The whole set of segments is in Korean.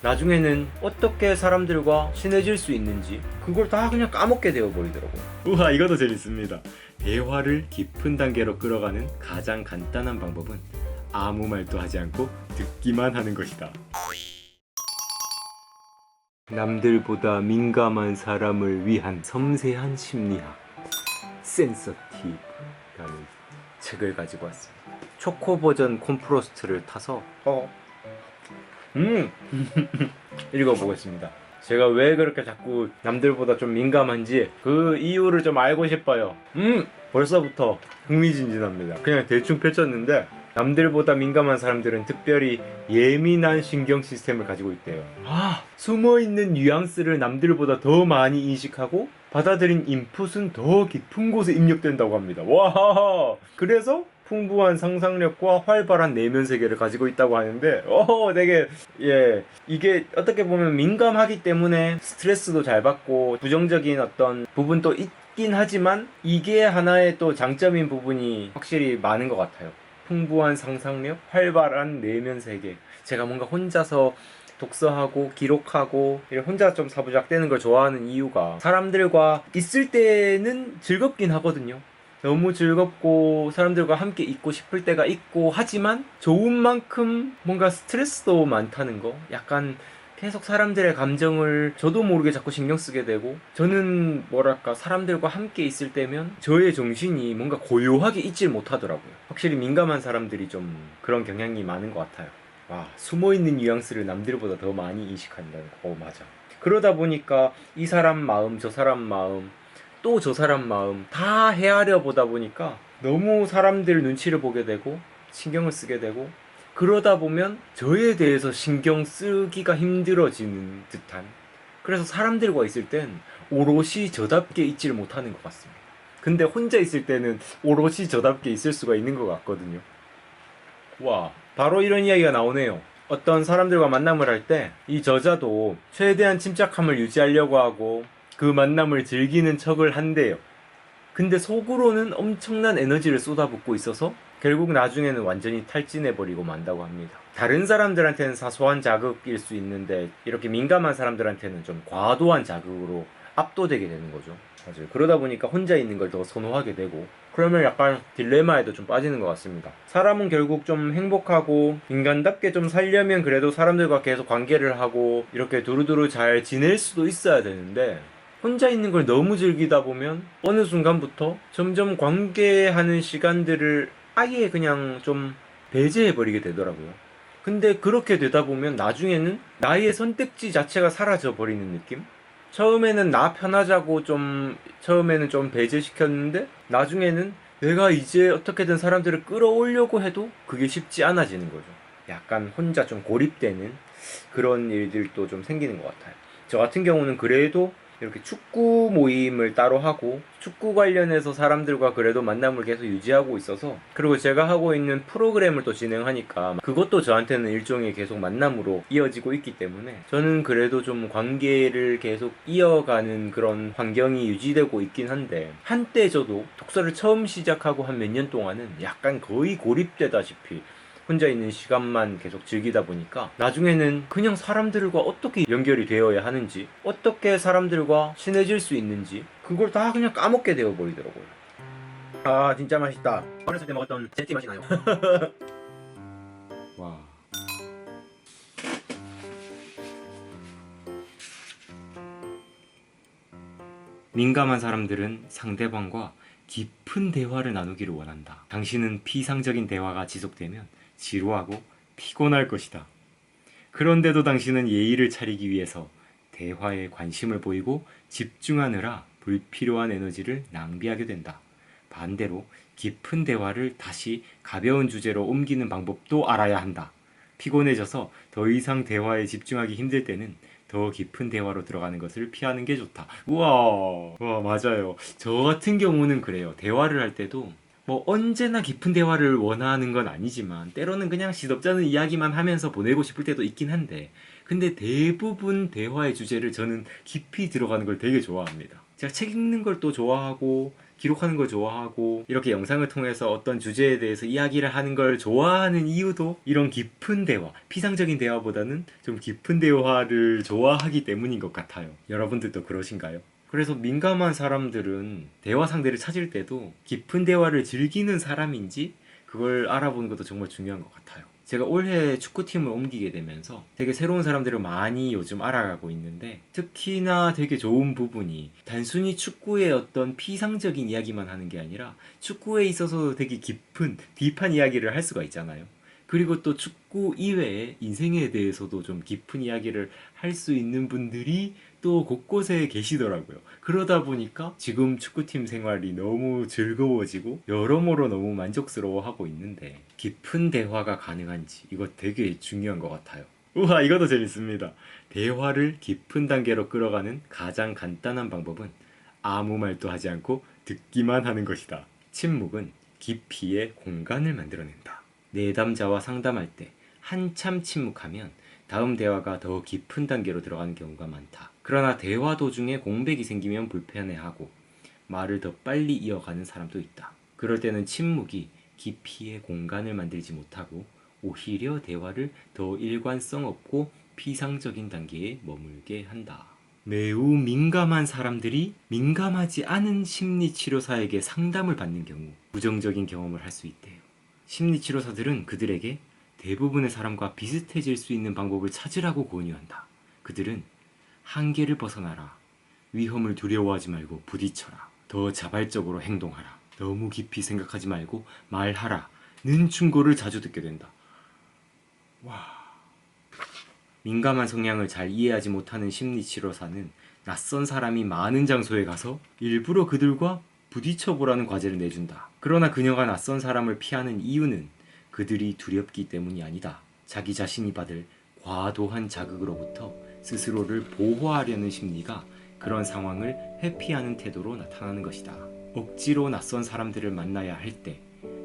나중에는 어떻게 사람들과 친해질 수 있는지 그걸 다 그냥 까먹게 되어버리더라고요. 우와, 이것도 재밌습니다. 대화를 깊은 단계로 끌어가는 가장 간단한 방법은 아무 말도 하지 않고 듣기만 하는 것이다. 남들보다 민감한 사람을 위한 섬세한 심리학 센서티브라는 책을 가지고 왔습니다. 초코 버전 콤프로스트를 타서 읽어보겠습니다. 제가 왜 그렇게 자꾸 남들보다 좀 민감한지 그 이유를 좀 알고 싶어요. 벌써부터 흥미진진합니다. 그냥 대충 펼쳤는데 남들보다 민감한 사람들은 특별히 예민한 신경 시스템을 가지고 있대요. 숨어있는 뉘앙스를 남들보다 더 많이 인식하고 받아들인 인풋은 더 깊은 곳에 입력된다고 합니다. 와, 그래서 풍부한 상상력과 활발한 내면 세계를 가지고 있다고 하는데 되게 이게 어떻게 보면 민감하기 때문에 스트레스도 잘 받고 부정적인 어떤 부분도 있긴 하지만 이게 하나의 또 장점인 부분이 확실히 많은 것 같아요. 풍부한 상상력, 활발한 내면 세계. 제가 뭔가 혼자서 독서하고 기록하고 혼자 좀 사부작대는 걸 좋아하는 이유가 사람들과 있을 때는 즐겁긴 하거든요. 너무 즐겁고 사람들과 함께 있고 싶을 때가 있고 하지만 좋은 만큼 뭔가 스트레스도 많다는 거. 약간 계속 사람들의 감정을 저도 모르게 자꾸 신경 쓰게 되고, 저는 뭐랄까 사람들과 함께 있을 때면 저의 정신이 뭔가 고요하게 있질 못하더라고요. 확실히 민감한 사람들이 좀 그런 경향이 많은 것 같아요. 와, 숨어있는 뉘앙스를 남들보다 더 많이 인식한다는 거. 맞아. 그러다 보니까 이 사람 마음, 저 사람 마음, 또 저 사람 마음 다 헤아려 보다 보니까 너무 사람들 눈치를 보게 되고 신경을 쓰게 되고, 그러다 보면 저에 대해서 신경 쓰기가 힘들어지는 듯한, 그래서 사람들과 있을 땐 오롯이 저답게 있지를 못하는 것 같습니다. 근데 혼자 있을 때는 오롯이 저답게 있을 수가 있는 것 같거든요. 와, 바로 이런 이야기가 나오네요. 어떤 사람들과 만남을 할 때 이 저자도 최대한 침착함을 유지하려고 하고 그 만남을 즐기는 척을 한대요. 근데 속으로는 엄청난 에너지를 쏟아붓고 있어서 결국 나중에는 완전히 탈진해버리고 만다고 합니다. 다른 사람들한테는 사소한 자극일 수 있는데 이렇게 민감한 사람들한테는 좀 과도한 자극으로 압도되게 되는 거죠. 맞아요. 그러다 보니까 혼자 있는 걸 더 선호하게 되고, 그러면 약간 딜레마에도 좀 빠지는 것 같습니다. 사람은 결국 좀 행복하고 인간답게 좀 살려면 그래도 사람들과 계속 관계를 하고 이렇게 두루두루 잘 지낼 수도 있어야 되는데, 혼자 있는 걸 너무 즐기다 보면 어느 순간부터 점점 관계하는 시간들을 아예 그냥 좀 배제해버리게 되더라고요. 근데 그렇게 되다 보면 나중에는 나의 선택지 자체가 사라져 버리는 느낌? 처음에는 나 편하자고 처음에는 좀 배제시켰는데 나중에는 내가 이제 어떻게든 사람들을 끌어오려고 해도 그게 쉽지 않아지는 거죠. 약간 혼자 좀 고립되는 그런 일들도 좀 생기는 것 같아요. 저 같은 경우는 그래도 이렇게 축구 모임을 따로 하고 축구 관련해서 사람들과 그래도 만남을 계속 유지하고 있어서, 그리고 제가 하고 있는 프로그램을 또 진행하니까 그것도 저한테는 일종의 계속 만남으로 이어지고 있기 때문에 저는 그래도 좀 관계를 계속 이어가는 그런 환경이 유지되고 있긴 한데, 한때 저도 독서를 처음 시작하고 한 몇 년 동안은 약간 거의 고립되다시피 혼자 있는 시간만 계속 즐기다 보니까 나중에는 그냥 사람들과 어떻게 연결이 되어야 하는지, 어떻게 사람들과 친해질 수 있는지 그걸 다 그냥 까먹게 되어 버리더라고요. 아, 진짜 맛있다. 어렸을 때 먹었던 제티 맛이 나요. 와. 민감한 사람들은 상대방과 깊은 대화를 나누기를 원한다. 당신은 피상적인 대화가 지속되면 지루하고 피곤할 것이다. 그런데도 당신은 예의를 차리기 위해서 대화에 관심을 보이고 집중하느라 불필요한 에너지를 낭비하게 된다. 반대로 깊은 대화를 다시 가벼운 주제로 옮기는 방법도 알아야 한다. 피곤해져서 더 이상 대화에 집중하기 힘들 때는 더 깊은 대화로 들어가는 것을 피하는 게 좋다. 우와, 와, 맞아요. 저 같은 경우는 그래요. 대화를 할 때도 뭐 언제나 깊은 대화를 원하는 건 아니지만 때로는 그냥 시덥잖은 이야기만 하면서 보내고 싶을 때도 있긴 한데, 근데 대부분 대화의 주제를 저는 깊이 들어가는 걸 되게 좋아합니다. 제가 책 읽는 걸 또 좋아하고 기록하는 걸 좋아하고 이렇게 영상을 통해서 어떤 주제에 대해서 이야기를 하는 걸 좋아하는 이유도 이런 깊은 대화, 피상적인 대화보다는 좀 깊은 대화를 좋아하기 때문인 것 같아요. 여러분들도 그러신가요? 그래서 민감한 사람들은 대화 상대를 찾을 때도 깊은 대화를 즐기는 사람인지 그걸 알아보는 것도 정말 중요한 것 같아요. 제가 올해 축구팀을 옮기게 되면서 되게 새로운 사람들을 많이 요즘 알아가고 있는데, 특히나 되게 좋은 부분이 단순히 축구의 어떤 피상적인 이야기만 하는 게 아니라 축구에 있어서 되게 깊은 딥한 이야기를 할 수가 있잖아요. 그리고 또 축구 이외에 인생에 대해서도 좀 깊은 이야기를 할 수 있는 분들이 또 곳곳에 계시더라고요. 그러다 보니까 지금 축구팀 생활이 너무 즐거워지고 여러모로 너무 만족스러워하고 있는데, 깊은 대화가 가능한지 이거 되게 중요한 것 같아요. 우와, 이것도 재밌습니다. 대화를 깊은 단계로 끌어가는 가장 간단한 방법은 아무 말도 하지 않고 듣기만 하는 것이다. 침묵은 깊이의 공간을 만들어낸다. 내담자와 상담할 때 한참 침묵하면 다음 대화가 더 깊은 단계로 들어가는 경우가 많다. 그러나 대화 도중에 공백이 생기면 불편해하고 말을 더 빨리 이어가는 사람도 있다. 그럴 때는 침묵이 깊이의 공간을 만들지 못하고 오히려 대화를 더 일관성 없고 피상적인 단계에 머물게 한다. 매우 민감한 사람들이 민감하지 않은 심리치료사에게 상담을 받는 경우 부정적인 경험을 할 수 있대요. 심리치료사들은 그들에게 대부분의 사람과 비슷해질 수 있는 방법을 찾으라고 권유한다. 그들은 한계를 벗어나라. 위험을 두려워하지 말고 부딪혀라. 더 자발적으로 행동하라. 너무 깊이 생각하지 말고 말하라. 는 충고를 자주 듣게 된다. 와. 민감한 성향을 잘 이해하지 못하는 심리치료사는 낯선 사람이 많은 장소에 가서 일부러 그들과 부딪혀보라는 과제를 내준다. 그러나 그녀가 낯선 사람을 피하는 이유는 그들이 두렵기 때문이 아니다. 자기 자신이 받을 과도한 자극으로부터 스스로를 보호하려는 심리가 그런 상황을 회피하는 태도로 나타나는 것이다. 억지로 낯선 사람들을 만나야 할 때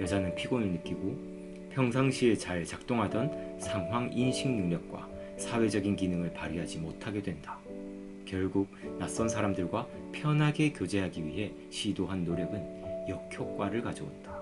여자는 피곤을 느끼고 평상시에 잘 작동하던 상황 인식 능력과 사회적인 기능을 발휘하지 못하게 된다. 결국 낯선 사람들과 편하게 교제하기 위해 시도한 노력은 역효과를 가져온다.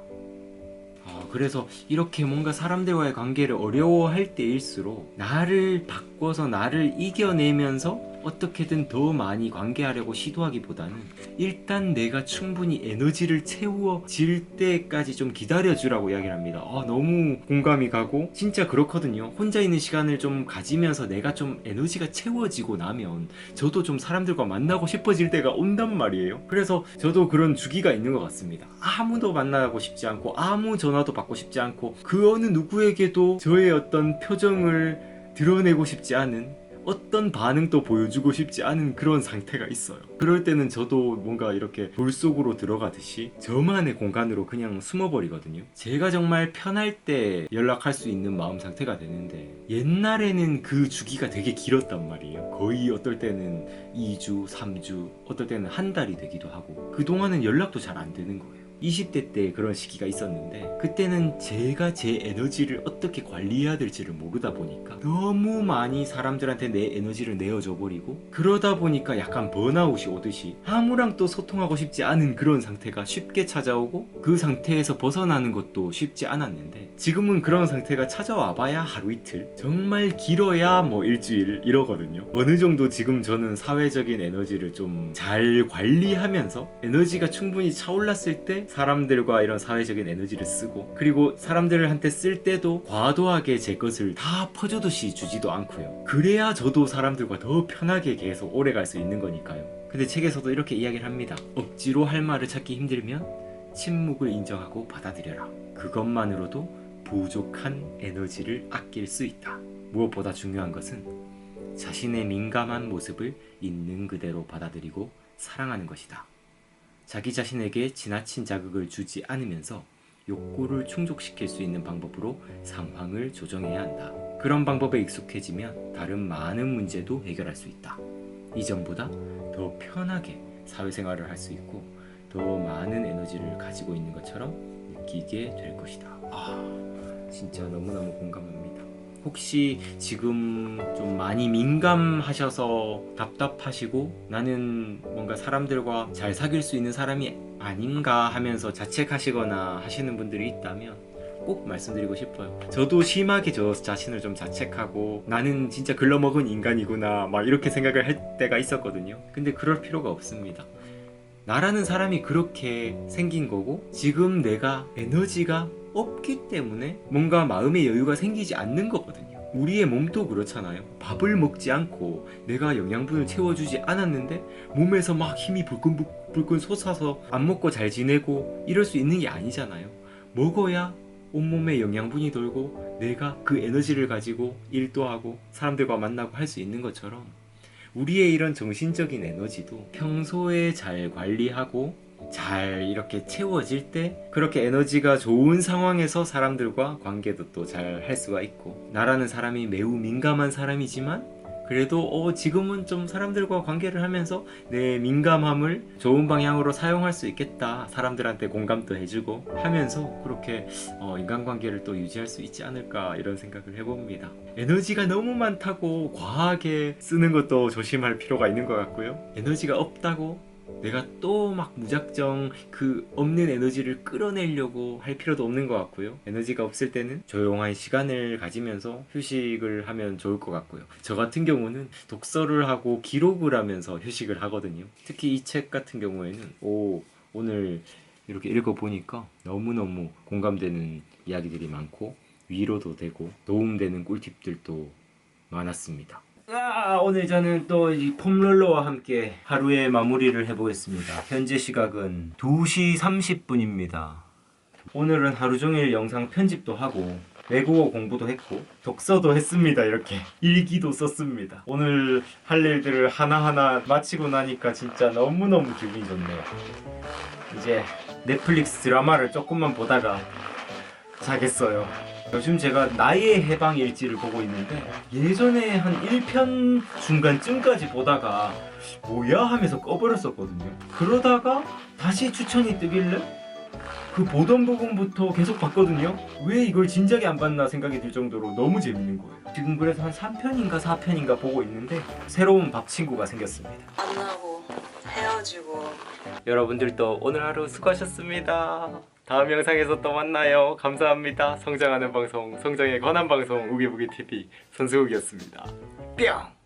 그래서 이렇게 뭔가 사람들과의 관계를 어려워할 때일수록 나를 바꿔서 나를 이겨내면서 어떻게든 더 많이 관계하려고 시도하기보다는 일단 내가 충분히 에너지를 채워질 때까지 좀 기다려주라고 이야기를 합니다. 너무 공감이 가고 진짜 그렇거든요. 혼자 있는 시간을 좀 가지면서 내가 좀 에너지가 채워지고 나면 저도 좀 사람들과 만나고 싶어질 때가 온단 말이에요. 그래서 저도 그런 주기가 있는 것 같습니다. 아무도 만나고 싶지 않고 아무 전화도 받고 싶지 않고 그 어느 누구에게도 저의 어떤 표정을 드러내고 싶지 않은, 어떤 반응도 보여주고 싶지 않은 그런 상태가 있어요. 그럴 때는 저도 뭔가 이렇게 돌 속으로 들어가듯이 저만의 공간으로 그냥 숨어버리거든요. 제가 정말 편할 때 연락할 수 있는 마음 상태가 되는데, 옛날에는 그 주기가 되게 길었단 말이에요. 거의 어떨 때는 2주, 3주, 어떨 때는 한 달이 되기도 하고, 그동안은 연락도 잘 안 되는 거예요. 20대 때 그런 시기가 있었는데, 그때는 제가 제 에너지를 어떻게 관리해야 될지를 모르다 보니까 너무 많이 사람들한테 내 에너지를 내어줘 버리고, 그러다 보니까 약간 번아웃이 오듯이 아무랑 또 소통하고 싶지 않은 그런 상태가 쉽게 찾아오고, 그 상태에서 벗어나는 것도 쉽지 않았는데, 지금은 그런 상태가 찾아와 봐야 하루 이틀, 정말 길어야 뭐 일주일 이러거든요. 어느 정도 지금 저는 사회적인 에너지를 좀 잘 관리하면서 에너지가 충분히 차올랐을 때 사람들과 이런 사회적인 에너지를 쓰고, 그리고 사람들한테 쓸 때도 과도하게 제 것을 다 퍼주듯이 주지도 않고요. 그래야 저도 사람들과 더 편하게 계속 오래 갈 수 있는 거니까요. 근데 책에서도 이렇게 이야기를 합니다. 억지로 할 말을 찾기 힘들면 침묵을 인정하고 받아들여라. 그것만으로도 부족한 에너지를 아낄 수 있다. 무엇보다 중요한 것은 자신의 민감한 모습을 있는 그대로 받아들이고 사랑하는 것이다. 자기 자신에게 지나친 자극을 주지 않으면서 욕구를 충족시킬 수 있는 방법으로 상황을 조정해야 한다. 그런 방법에 익숙해지면 다른 많은 문제도 해결할 수 있다. 이전보다 더 편하게 사회생활을 할 수 있고 더 많은 에너지를 가지고 있는 것처럼 느끼게 될 것이다. 진짜 너무너무 공감합니다. 혹시 지금 좀 많이 민감하셔서 답답하시고 나는 뭔가 사람들과 잘 사귈 수 있는 사람이 아닌가 하면서 자책하시거나 하시는 분들이 있다면 꼭 말씀드리고 싶어요. 저도 심하게 저 자신을 좀 자책하고 나는 진짜 글러먹은 인간이구나 막 이렇게 생각을 할 때가 있었거든요. 근데 그럴 필요가 없습니다. 나라는 사람이 그렇게 생긴 거고 지금 내가 에너지가 없기 때문에 뭔가 마음의 여유가 생기지 않는 거거든요. 우리의 몸도 그렇잖아요. 밥을 먹지 않고 내가 영양분을 채워주지 않았는데 몸에서 막 힘이 불끈불끈 솟아서 안 먹고 잘 지내고 이럴 수 있는 게 아니잖아요. 먹어야 온몸에 영양분이 돌고 내가 그 에너지를 가지고 일도 하고 사람들과 만나고 할 수 있는 것처럼 우리의 이런 정신적인 에너지도 평소에 잘 관리하고 잘 이렇게 채워질 때 그렇게 에너지가 좋은 상황에서 사람들과 관계도 또 잘 할 수가 있고 나라는 사람이 매우 민감한 사람이지만 그래도 지금은 좀 사람들과 관계를 하면서 내 민감함을 좋은 방향으로 사용할 수 있겠다. 사람들한테 공감도 해주고 하면서 그렇게 인간관계를 또 유지할 수 있지 않을까 이런 생각을 해봅니다. 에너지가 너무 많다고 과하게 쓰는 것도 조심할 필요가 있는 것 같고요. 에너지가 없다고 내가 또 막 무작정 그 없는 에너지를 끌어내려고 할 필요도 없는 것 같고요. 에너지가 없을 때는 조용한 시간을 가지면서 휴식을 하면 좋을 것 같고요. 저 같은 경우는 독서를 하고 기록을 하면서 휴식을 하거든요. 특히 이 책 같은 경우에는 오늘 이렇게 읽어보니까 너무너무 공감되는 이야기들이 많고 위로도 되고 도움되는 꿀팁들도 많았습니다. 오늘 저는 또 이 폼롤러와 함께 하루의 마무리를 해보겠습니다. 현재 시각은 2시 30분입니다. 오늘은 하루 종일 영상 편집도 하고 외국어 공부도 했고 독서도 했습니다. 이렇게 일기도 썼습니다. 오늘 할 일들을 하나하나 마치고 나니까 진짜 너무너무 기분이 좋네요. 이제 넷플릭스 드라마를 조금만 보다가 자겠어요. 요즘 제가 나의 해방 일지를 보고 있는데 예전에 한 1편 중간쯤까지 보다가 뭐야 하면서 꺼버렸었거든요. 그러다가 다시 추천이 뜨길래 그 보던 부분부터 계속 봤거든요. 왜 이걸 진작에 안 봤나 생각이 들 정도로 너무 재밌는 거예요. 지금 그래서 한 3편인가 4편인가 보고 있는데 새로운 밥 친구가 생겼습니다. 만나고 헤어지고 여러분들도 오늘 하루 수고하셨습니다. 다음 영상에서 또 만나요. 감사합니다. 성장하는 방송, 성장에 관한 방송 우기부기TV 손수욱이었습니다. 뿅!